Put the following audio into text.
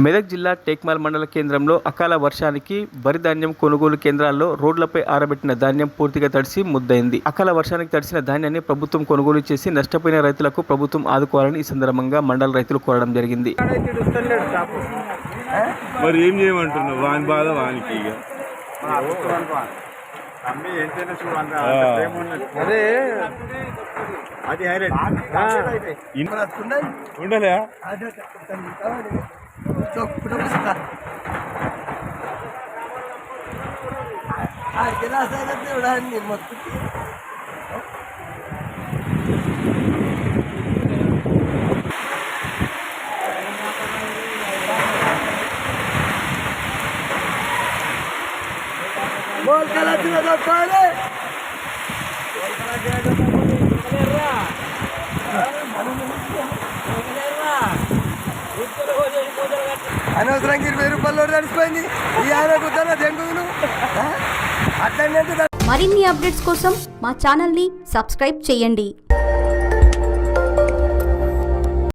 మెదక్ జిల్లా టేక్మాల్ మండల కేంద్రంలో అకాల వర్షానికి వరి ధాన్యం కొనుగోలు కేంద్రాల్లో రోడ్లపై ఆరబెట్టిన ధాన్యం పూర్తిగా తడిసి ముద్దయింది. అకాల వర్షానికి తడిసిన ధాన్యాన్ని ప్రభుత్వం కొనుగోలు చేసి నష్టపోయిన రైతులకు ప్రభుత్వం ఆదుకోవాలని ఈ సందర్భంగా మండల రైతులు కోరడం జరిగింది. మరి ఏం చేయమంటున్నావు? వాని బాధ వానికి ఉండలే बोल कला तुला तो पाले అనవసరంగా 20 రూపాయలు నడిచిపోయింది. ఈ ఆయన కుదర జంగును అట్లా మరిన్ని అప్డేట్స్ కోసం మా ఛానల్ని సబ్స్క్రైబ్ చేయండి.